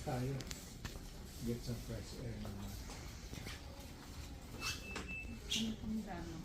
tayo. Get some fresh air naman. Ano pang drama?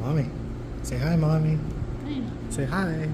Mommy. Say hi, Mommy. Ayun. Say hi.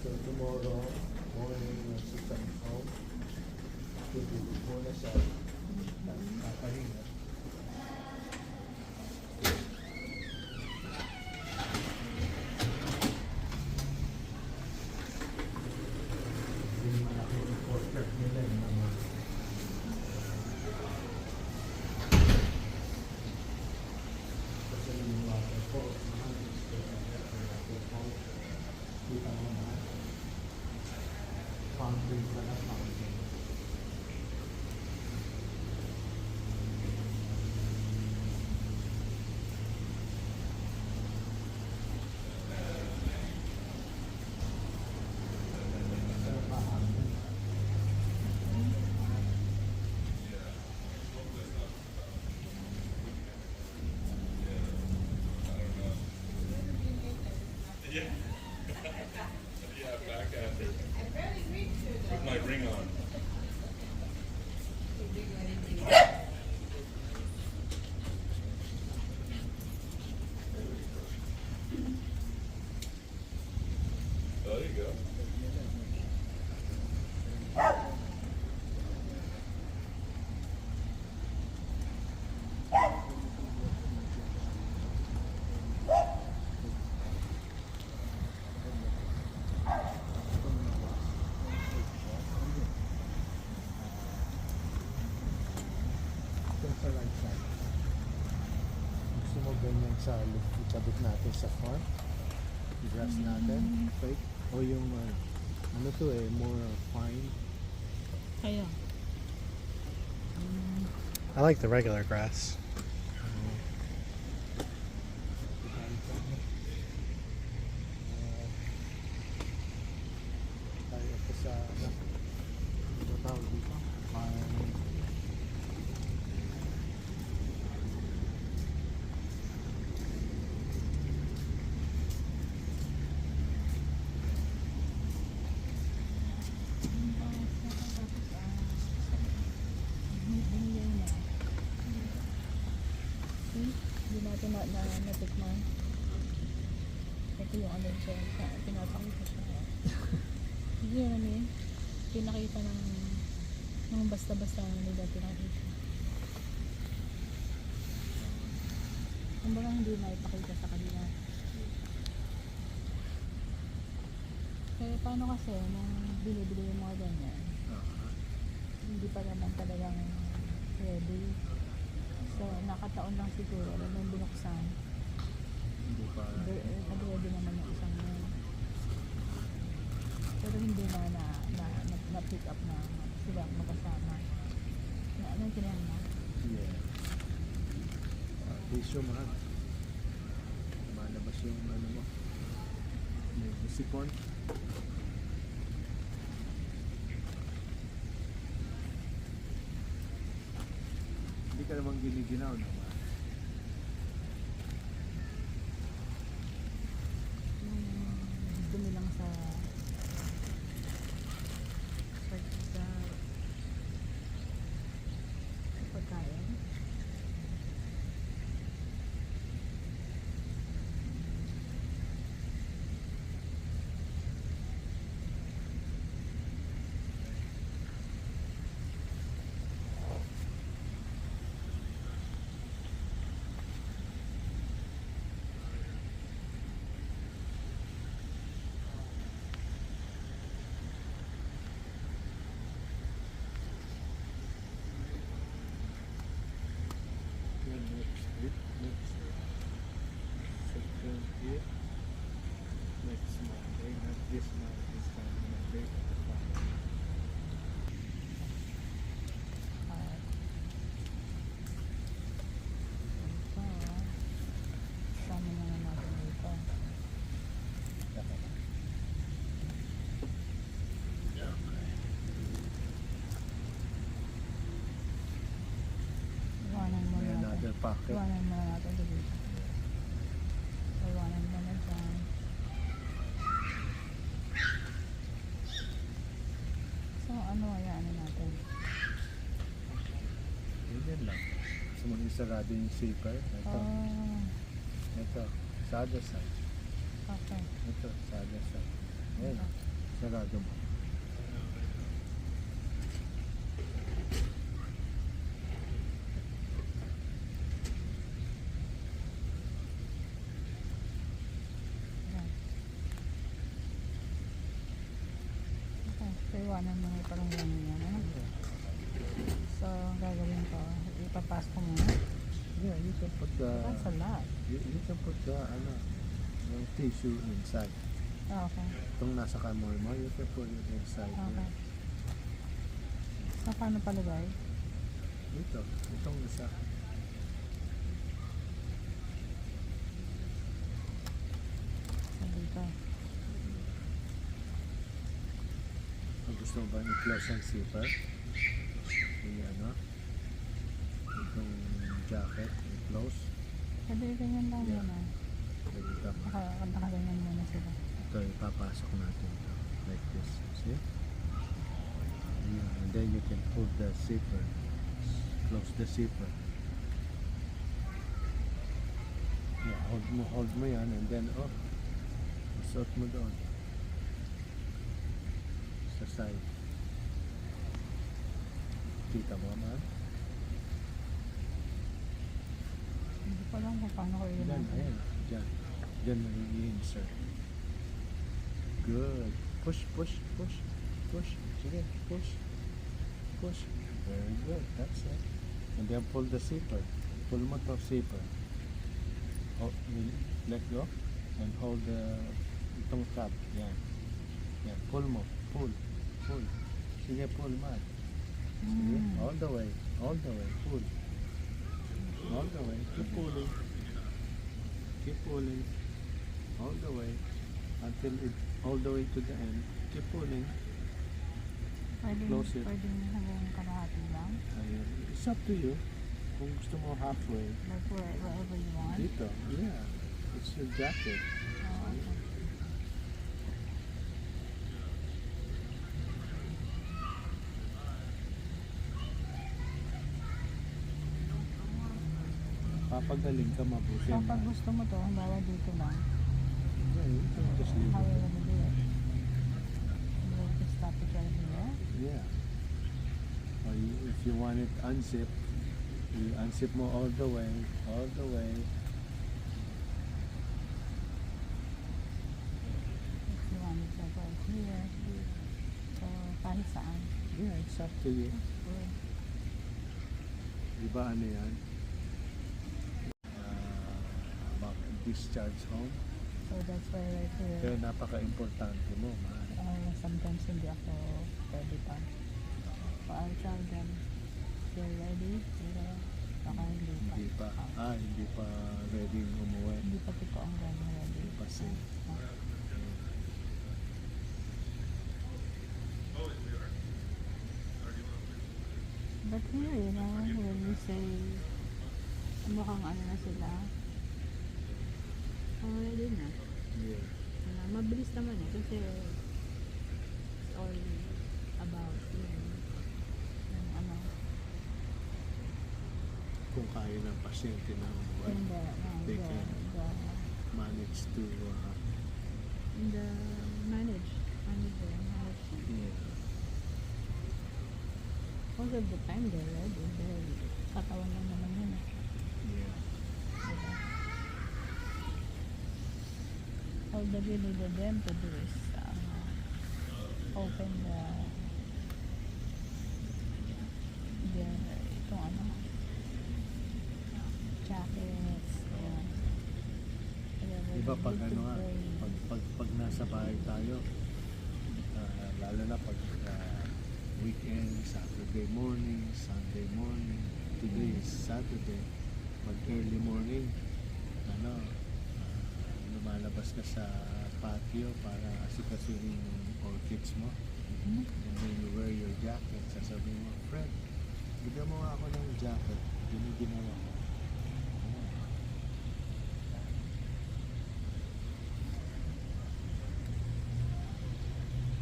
So tomorrow morning, once you come home, tutulog muna siya. Kakahinga. Yung malaki reporter nila yung mga kasi yung water po, mahal gusto na kita mo na fountain pala fountain. Yeah. Yeah, back at it. With my ring on. There you go. Sa right side. Gusto mo ganyan sa ikabit natin sa front. grass natin, fake. O yung ano to eh, more fine. Kaya. I like the regular grass. Tayo po sa ano tawag dito? Fine. Binigay na. See? Hindi natin natikman. Ito yung ano siya. Pinapakita siya. Hindi yun namin. Pinakita ng basta-basta nila pinakita. Kumbaga hindi na ipakita sa kanila. Kaya paano kasi nung binibili yung mga ganyan, hindi pa naman talagang ready. So, nakataon lang siguro nung binuksan. Hindi pa. Nag-ready naman yung isang yun. Pero hindi na pick up na sila magkasama. Ano yung kinahan mo? Yeah. Tissue mahal. Malabas yung ano mo. May sipon. Hindi ka naman giniginaw naman. Yung dumi lang sa pagkain. Next second here. Next Monday, not this month, this time Monday. At ito, sama na natin dito. Iwanan mo May natin. another packet. Iwanan mo natin dito. Iwanan mo na dyan. So, ano kaya ano natin? Ganyan lang. Gusto mo isarado yung zipper? Ito. Oh, Ito. Sa other side. okay. Ito. Sa other side. Ayan. Sarado mo. Ayan. Okay, so iwanan mo na parang yan yan. Ano? So, ang gagawin ko, ipapasok ko muna. Yeah, you can put the That's a lot. you can put the ano yung tissue inside. Ah, okay. Itong nasa kamoy mo, you can put it inside. Okay. So, paano palagay? Ito. Itong isa. So, dito. Kung gusto mo ba i-close ang zipper? Ano? Itong jacket, i-close. Pwede ganyan lang Yeah. yun ah. Dito. Nakaganyan muna sila. Ito, ipapasok natin ito. Like this. See? Yeah, and then you can pull the zipper. Close the zipper. Yeah, hold mo yan, and then, oh, suot mo doon. Sa side. Kita mo naman? Hindi ko alam kung paano ko yun. Yan, ayan. Diyan. Diyan mo i-insert. Good. Push, push, push, push. Sige, push. Push. Very good. That's it. And then pull the zipper. Pull mo to zipper. Oh, let go. And hold the Itong tab. Yan. Yan. Pull mo. Pull. Pull. Sige, pull man. Sige. All the way. All the way. Pull. All the way. Keep pulling. Keep pulling. All the way. Until it, all the way to the end. Keep pulling. Close it. Pwedeng hanggang kalahati lang. Ayun. It's up to you. Kung gusto mo halfway. Like wherever you want. Dito. Yeah. It's your jacket. Oh, okay. Papagaling ka mabuti. So pag gusto mo to, halimbawa dito lang, Yeah, you can just leave how will it. you do it? You will just stop it right here. Yeah. Or you, if you want it unzip, you unzip mo all the way, all the way. If you want it like right here. So, kahit saan. Yeah, it's up to you. Good. Di ba ano yan? About discharge home. So that's why right here, Kaya napaka-importante mo, man. sometimes hindi ako pwede pa. So I'll tell them, you're ready, pero baka hindi pa. Hindi pa. Hindi pa ready umuwi. Hindi pa tiko ang gano'n ready. Hindi pa safe. But here, you know, when we say, mukhang ano na sila, ready na. Yeah. Mabilis naman eh, kasi it's all about, yung ano, Kung kaya ng pasyente na umuwi, in they can manage to in the management. yeah. Most of the time they're ready, dahil katawan lang naman yun eh. Yeah. Diba? All that we needed them to do is open itong ano, jackets, ayan. Di ba pag ano nga, pag nasa bahay tayo, lalo na pag weekend, Saturday morning, Sunday morning, today is Saturday, pag early morning, lumalabas ka sa patio para asikasuhin yung orchids mo. And then you wear your jacket, sasabihin mo, Fred, bigyan mo nga ako ng jacket, giniginawa ko.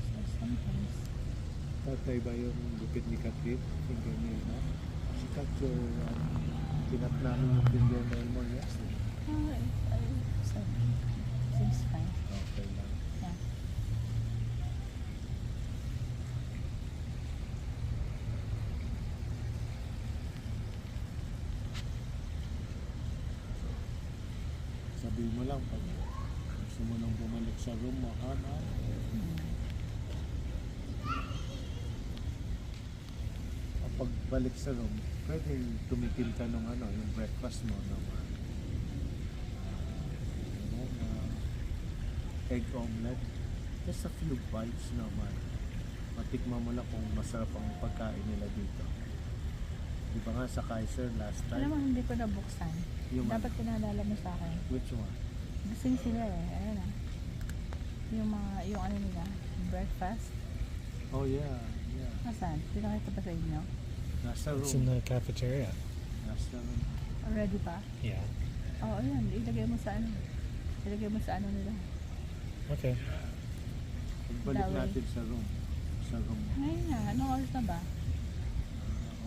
So sometimes, Tatay ba yung gupit ni Katrit? Finger nail mo? Si Kat yung pinat namin yung finger nail mo yesterday. so, seems fine. Okay lang. Yeah. Sabihin mo lang pag gusto mo nang bumalik sa room mo, ha? Pag balik sa room, pwedeng tumikil ka ng yung breakfast mo ng egg omelette. Just a few bites naman. Matikman mo lang kung masarap ang pagkain nila dito. Di ba nga sa Kaiser last Alam mo, time? hindi ko nabuksan. Yung Dapat pinaalala mo sa akin. Which one? Gising sila eh. Ayan ah. Yung ano nila, breakfast. Oh yeah, yeah. Nasaan? Pinakita pa sa inyo? Nasa It's in room. the cafeteria. Nasa room. Already pa? Yeah. Oo, ayan. Ilagay mo sa ano. Ilagay mo sa ano nila. Okay. Pagbalik That way. natin sa room. Sa room mo. Ngayon na. Anong oras na ba?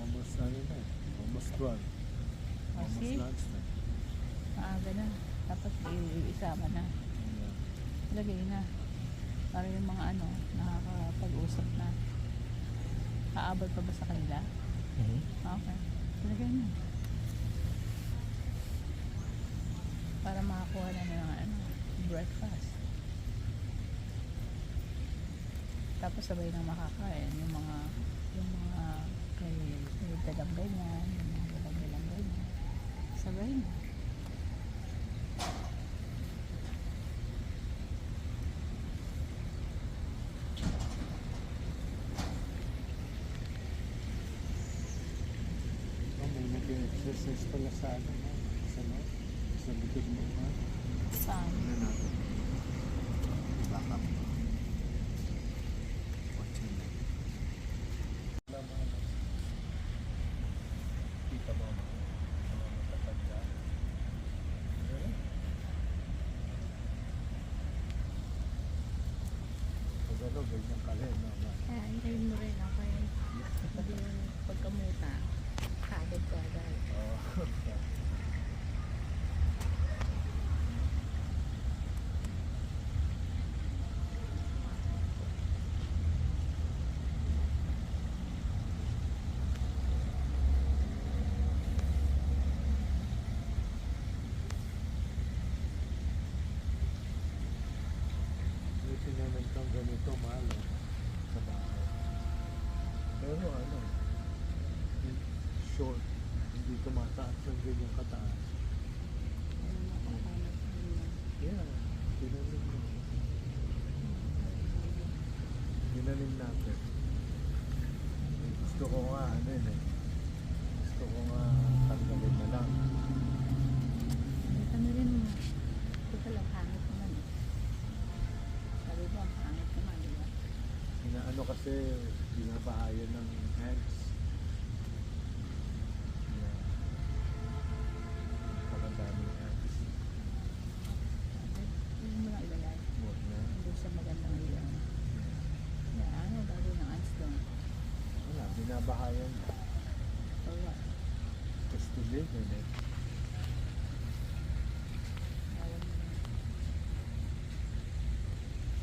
Almost almost 12. Almost see? lunchtime. Maaga na. Dapat isama na. Yeah. Ilagay na. Para yung mga ano, nakakapag-usap na. Aabot pa ba sa kanila? Mm-hmm. Okay. Ilagay na. Para makakuha na ng ano, breakfast. Tapos sabay na makakain yung mga may dalang ganyan, yung mga dalang ganyan. Sabay na. pala sa ano mo. Sa no? Sa likod mo ma. Saan? Ano natin? Back up. What's your name? Wala mga ano. Kita mo mga matatanda. Ano? Pag ano, ganyan ka rin, no? Kaya hintayin mo rin ako eh. Hindi yung pagkamuta. Kagad ko agad. Oo. May tinanan kang ganito, mahal, eh, sa bahay. Pero ano, short, hindi tumataas ng ganyan kataas. Ano makakamit mo yun. Yeah, tinanin mo. Tinanin natin. Gusto ko nga, ano yun eh. Gusto ko nga tanggalin na lang. Ito na rin mo. Ito pala, pangit naman eh. Sabi ko, ang pangit naman, di ba? Inaano kasi, binabahayan ng hands. Yeah. Napakadaming hands. Hindi mo lang ilagay. Huwag na. Hindi siya magandang ilaw. Yeah, ano, bago ng ants doon. Wala, binabahayan. For what? Just to live in it. Alam mo,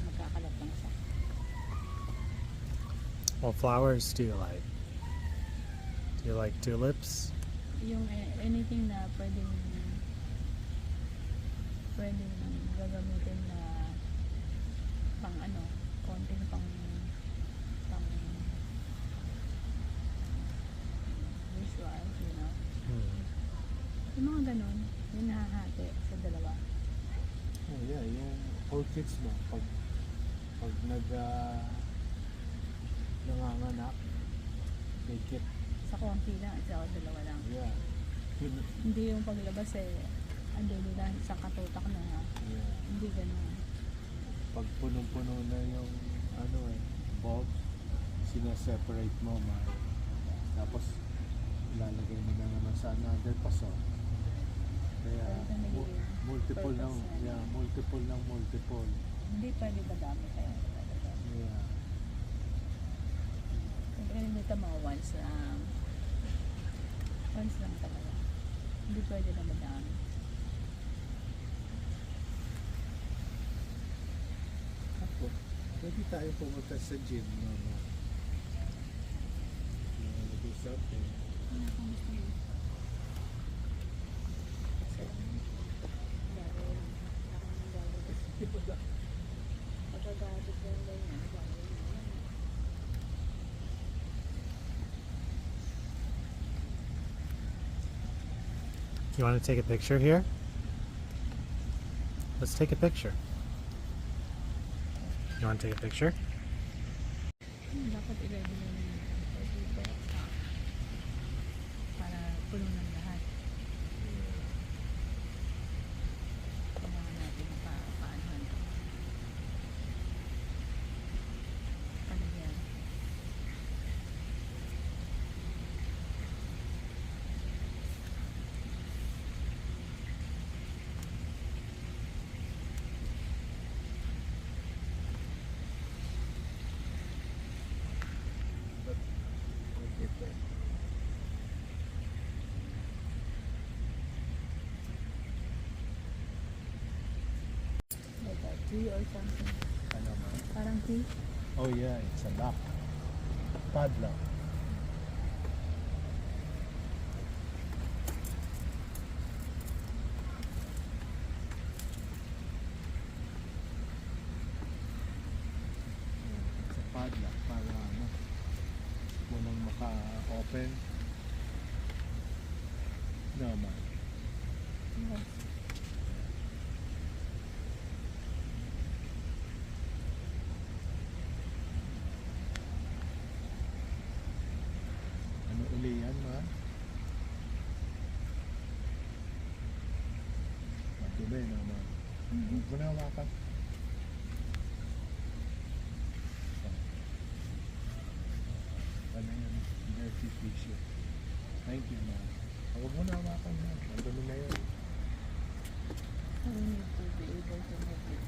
magkakalat lang siya. What flowers do you like? Do you like tulips? Yung anything na pwedeng gagamitin na pang ano, konting pang visual, you know. Hmm. Yung mga ganun, yung nahahati sa dalawa. Oh yeah, yung orchids mo, pag nanganganak, take it. Sa konti lang, isa o dalawa lang. Yeah. Hindi yung paglabas eh, ando nila isang katutak na ha. Yeah. Hindi ganun. Pag punong-puno na yung ano eh, bulb, sinaseparate mo, tapos ilalagay mo na naman sa another paso. Kaya Pwede na nagiging multiple ng purpose yan. multiple. Hindi pwede madami kaya talaga. Yeah. Kung ganito mga once lang talaga. Hindi pwede na madami. Ako, pwede tayo pumunta sa gym, no? Do something. Ano kung gusto mo? Kasi gagawin lang. Ako nang gagawin. Pagkagadot lang ganyan, gagawin lang. You want to take a picture here? Let's take a picture. You want to take a picture? Dapat i-ready mo na dito para puno ng lahat. Kailangan natin paanohan ito. Palagyan. Ito. Like a tree or something. Ano man? Parang tree. Oh yeah, it's a lock. Padlock. It's a padlock para ano, walang maka-open. Naman. Yes. Ano uli yan, ma? Hindi naman. Huwag mo na hawakan. Ano yun? Dirty tissue. Thank you, ma'am. Huwag mo na hawakan na. Ang dumi na yun. So we need to be able to make it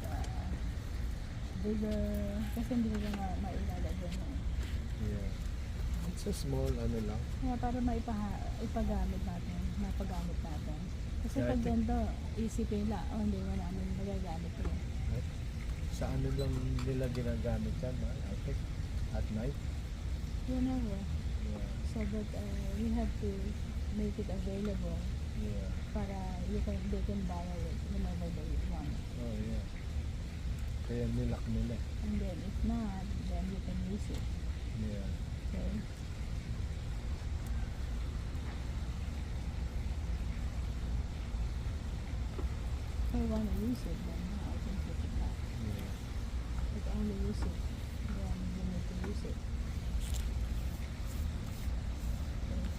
bigger. Kasi hindi ko na mailalagyan mo. Yeah. It's a small ano lang. Kaya para ipagamit natin. Mapagamit natin. Kasi Yeah, I pag think- ganito, isipin nila, oh hindi mo namin magagamit yun. Right? Sa ano lang nila ginagamit yan, man? I think at night. Whenever. Yeah. So that we have to make it available Yeah. para they can borrow it whenever they want. Oh, yeah. Kaya nilak nila. And then if not, then you can use it. Yeah. Okay? If I want to use it, then I can put it back. Yeah. If I only use it, then you need to use it. Okay.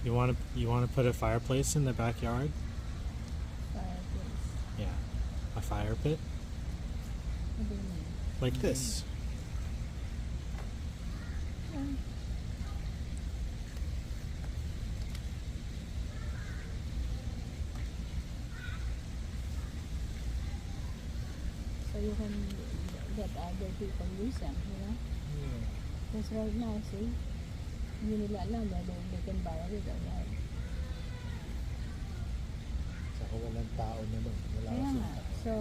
You want to put a fireplace in the backyard? Fireplace. Yeah. A fire pit? What do you mean? Like this. Yeah. So you can get other people use them, you know? Yeah. Because right now, see, hindi nila alam na they can borrow it alright. Saka walang tao na nun. Wala Kaya kasing nga. tao. So,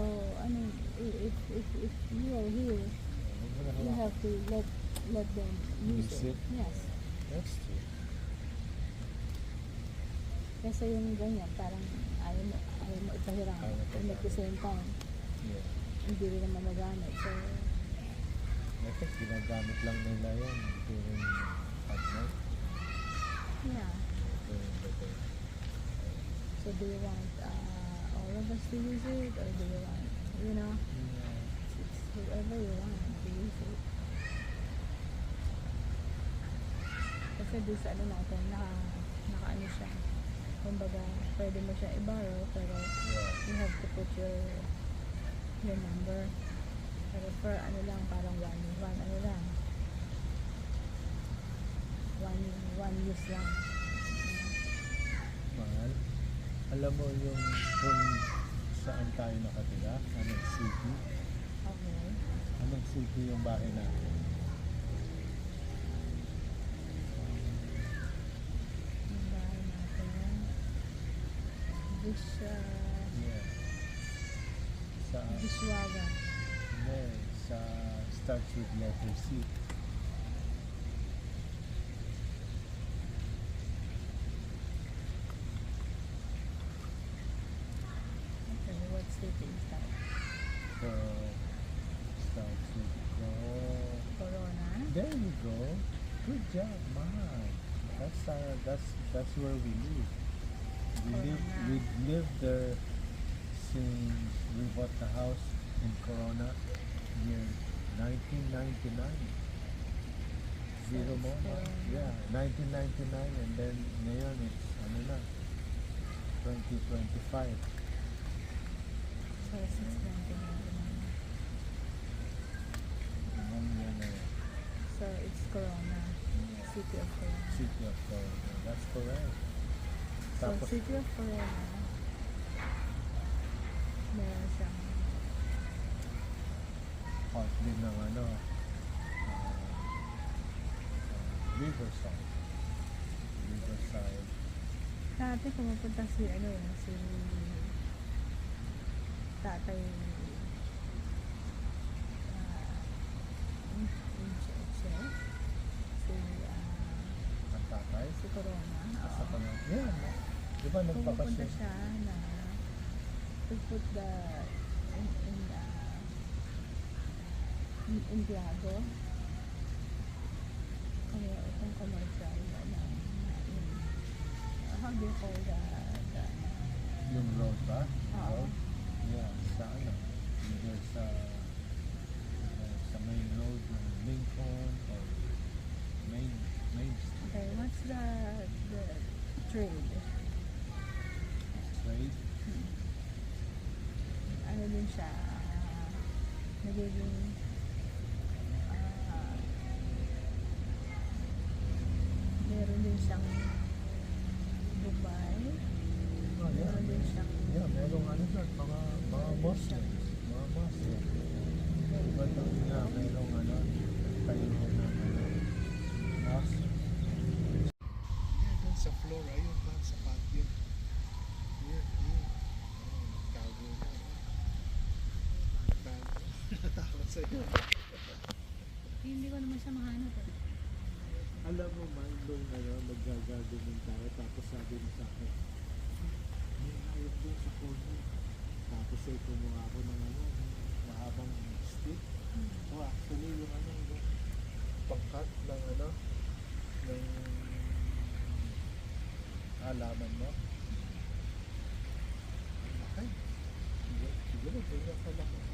I mean, if you are here, Huwag mo na you hawakan. have to let them use Use it. it? Yes. That's true. Kasi yung ganyan, parang ayaw mo ipahiram. Ayaw mo And at the same time, Yeah. hindi rin naman magamit. So, I think ginagamit lang nila yan during at night. yeah. During the day. So do you want all of us to use it, or do you want, you know, Yeah. it's whoever you want to use it. Kasi di sa ano natin, naka ano siya. Kumbaga, pwede mo siya i-borrow, pero Yeah. you have to put your number. Pero for ano lang, parang one lang. One use lang. Mahal. Alam mo yung kung saan tayo nakatira? Anong city? Okay. Anong city yung bahay natin? Yung bahay natin. Yeah. Sa, Bishwaga. hindi, sa starts with letter C. Okay, what state is that? So, starts with Corona? There you go. Good job, man. That's where we live. We lived there since we bought the house in Corona year 1999. Zero it's mo na. Corona. Yeah, 1999 and then ngayon it's ano na 2025. So, 699. 1 year na yun. So, it's Corona. Yeah. City of Corona. City of Corona. That's correct. So, Tapos City of Corona, meron siyang part din ng ano Riverside. dati pumupunta si tatay chef, Ang tatay. si Corona. Sa Oo. kanang, yeah, no? Di ba Pumupunta nagbakasyon? siya na to put the in Tiago. Kaya itong commercial na how do you call the Yung road ba? Oo. Road? Yeah, sa ano? Either sa main road ng Lincoln or main street. okay, what's trade. Right? Ano din siya, nagiging meron din siyang Dubai, Oh, yeah. meron din siyang Merong ano doon, mga Muslims. Mga Muslims. Diba doon nga, merong ano, tayo ng ano, Muslim. Doon sa floor, ayun pa, sa patio. Yun. Tago na. Tago. Natakot sa'yo. hindi ko naman siya mahanap eh. Alam mo man, nung ano, naggagagaming tayo, tapos sabi mo sa akin, may hayop doon sa corner. Tapos ay kumuha ako ng ano, mahabang stick. Oh, actually, yung ano, yung pangkat ng ano, ng halaman mo. Ay, siguro ganyan ka lang.